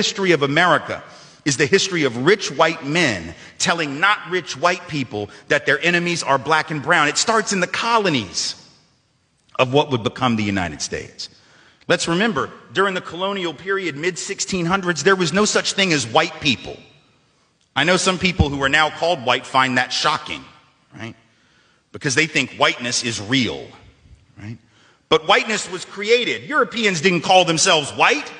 history of America is the history of rich white men telling not rich white people that their enemies are black and brown. It starts in the colonies of what would become the United States. Let's remember, during the colonial period, mid-1600s, there was no such thing as white people. I know some people who are now called white find that shocking, right? Because they think whiteness is real, right? But whiteness was created. Europeans didn't call themselves white.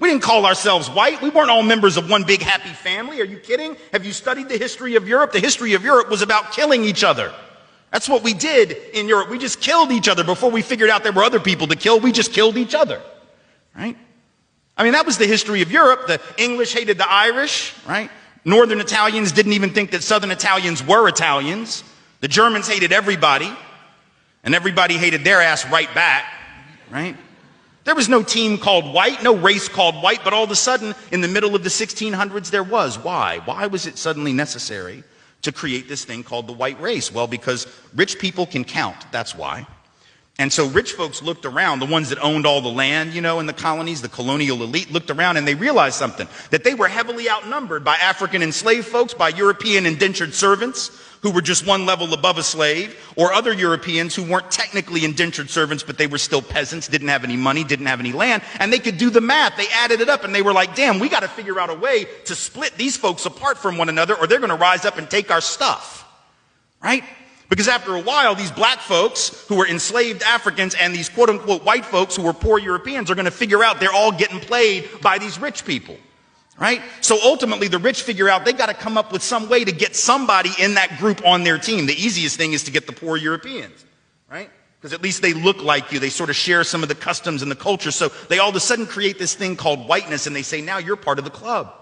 We didn't call ourselves white. We weren't all members of one big happy family. Are you kidding? Have you studied the history of Europe? The history of Europe was about killing each other. That's what we did in Europe. We just killed each other before we figured out there were other people to kill. We just killed each other, right? I mean, that was the history of Europe. The English hated the Irish, right? Northern Italians didn't even think that Southern Italians were Italians. The Germans hated everybody, and everybody hated their ass right back, right? There was no team called white, no race called white, but all of a sudden, in the middle of the 1600s, there was. Why? Why was it suddenly necessary to create this thing called the white race? Well, because rich people can count, that's why. And so rich folks looked around, the ones that owned all the land, you know, in the colonies, the colonial elite looked around and they realized something, that they were heavily outnumbered by African enslaved folks, by European indentured servants, who were just one level above a slave, or other Europeans who weren't technically indentured servants, but they were still peasants, didn't have any money, didn't have any land, and they could do the math. They added it up and they were like, damn, we got to figure out a way to split these folks apart from one another or they're going to rise up and take our stuff, right? Because after a while, these black folks who were enslaved Africans and these quote unquote white folks who were poor Europeans are going to figure out they're all getting played by these rich people. Right? So ultimately, the rich figure out they got to come up with some way to get somebody in that group on their team. The easiest thing is to get the poor Europeans, right? Because at least they look like you. They sort of share some of the customs and the culture. So they all of a sudden create this thing called whiteness, and they say, now you're part of the club.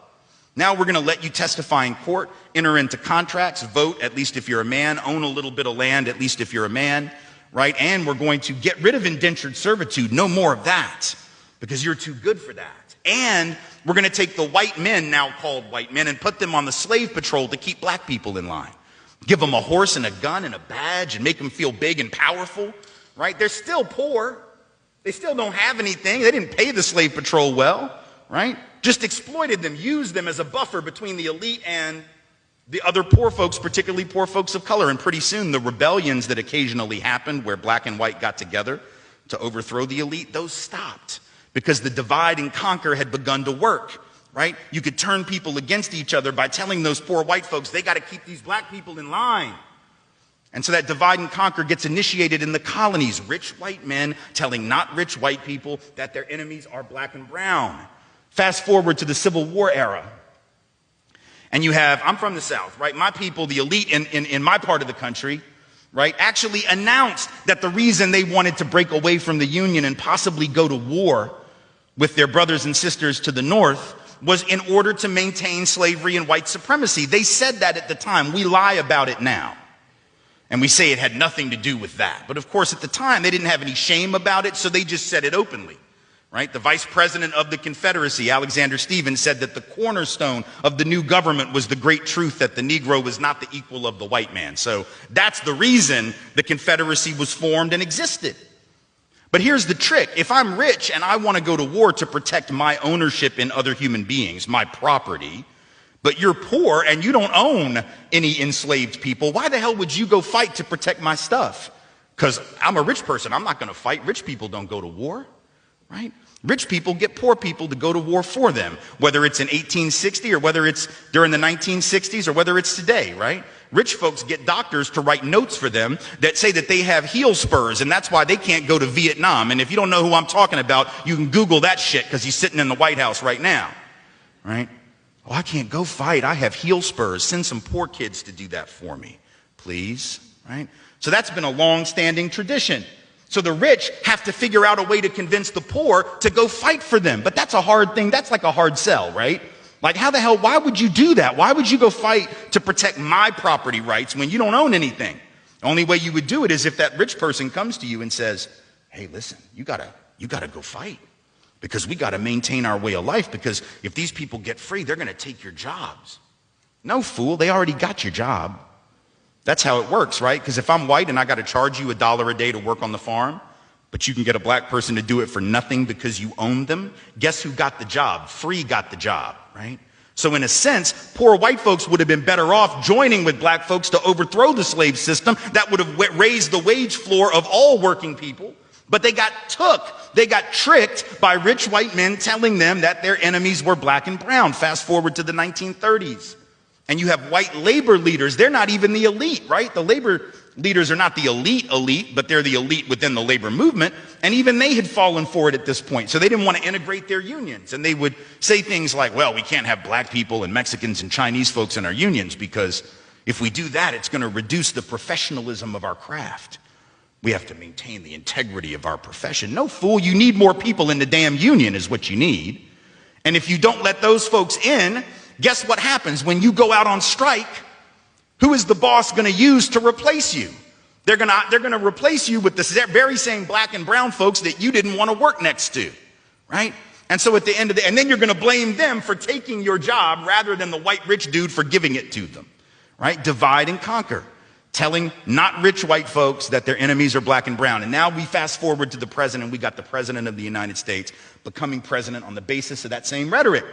Now we're going to let you testify in court, enter into contracts, vote, at least if you're a man, own a little bit of land, at least if you're a man, right? And we're going to get rid of indentured servitude. No more of that, because you're too good for that. And we're going to take the white men, now called white men, and put them on the slave patrol to keep black people in line. Give them a horse and a gun and a badge and make them feel big and powerful, right? They're still poor. They still don't have anything. They didn't pay the slave patrol well, right? Just exploited them, used them as a buffer between the elite and the other poor folks, particularly poor folks of color. And pretty soon, the rebellions that occasionally happened where black and white got together to overthrow the elite, those stopped. Because the divide and conquer had begun to work, right? You could turn people against each other by telling those poor white folks, they got to keep these black people in line. And so that divide and conquer gets initiated in the colonies. Rich white men telling not rich white people that their enemies are black and brown. Fast forward to the Civil War era. And you have, I'm from the South, right? My people, the elite in my part of the country, right, actually announced that the reason they wanted to break away from the Union and possibly go to war with their brothers and sisters to the north was in order to maintain slavery and white supremacy. They said that at the time. We lie about it now. And we say it had nothing to do with that. But of course, at the time, they didn't have any shame about it, so they just said it openly, right? The vice president of the Confederacy, Alexander Stephens, said that the cornerstone of the new government was the great truth that the Negro was not the equal of the white man. So that's the reason the Confederacy was formed and existed. But here's the trick. If I'm rich and I want to go to war to protect my ownership in other human beings, my property, but you're poor and you don't own any enslaved people, why the hell would you go fight to protect my stuff? Because I'm a rich person. I'm not going to fight. Rich people don't go to war, right? Rich people get poor people to go to war for them, whether it's in 1860 or whether it's during the 1960s or whether it's today, right? Rich folks get doctors to write notes for them that say that they have heel spurs and that's why they can't go to Vietnam. And if you don't know who I'm talking about, you can Google that shit because he's sitting in the White House right now, right? Oh, I can't go fight. I have heel spurs. Send some poor kids to do that for me, please, right? So that's been a long-standing tradition. So the rich have to figure out a way to convince the poor to go fight for them. But that's a hard thing. That's like a hard sell, right? Like how the hell, why would you do that? Why would you go fight to protect my property rights when you don't own anything? The only way you would do it is if that rich person comes to you and says, hey, listen, you gotta go fight because we gotta maintain our way of life because if these people get free, they're gonna take your jobs. No, fool, they already got your job. That's how it works, right? Because if I'm white and I got to charge you $1 a day to work on the farm, but you can get a black person to do it for nothing because you own them. Guess who got the job? Free got the job, right? So in a sense, poor white folks would have been better off joining with black folks to overthrow the slave system. That would have raised the wage floor of all working people. But they got tricked by rich white men telling them that their enemies were black and brown. Fast forward to the 1930s. And you have white labor leaders. They're not even the elite, right? The labor leaders are not the elite, but they're the elite within the labor movement. And even they had fallen for it at this point. So they didn't want to integrate their unions. And they would say things like, well, we can't have black people and Mexicans and Chinese folks in our unions because if we do that, it's going to reduce the professionalism of our craft. We have to maintain the integrity of our profession. No, fool, you need more people in the damn union is what you need. And if you don't let those folks in, guess what happens when you go out on strike? Who is the boss going to use to replace you? They're going to replace you with the very same black and brown folks that you didn't want to work next to, right? And so at the end of and then you're going to blame them for taking your job rather than the white rich dude for giving it to them, right? Divide and conquer. Telling not rich white folks that their enemies are black and brown. And now we fast forward to the president. We got the president of the United States becoming president on the basis of that same rhetoric.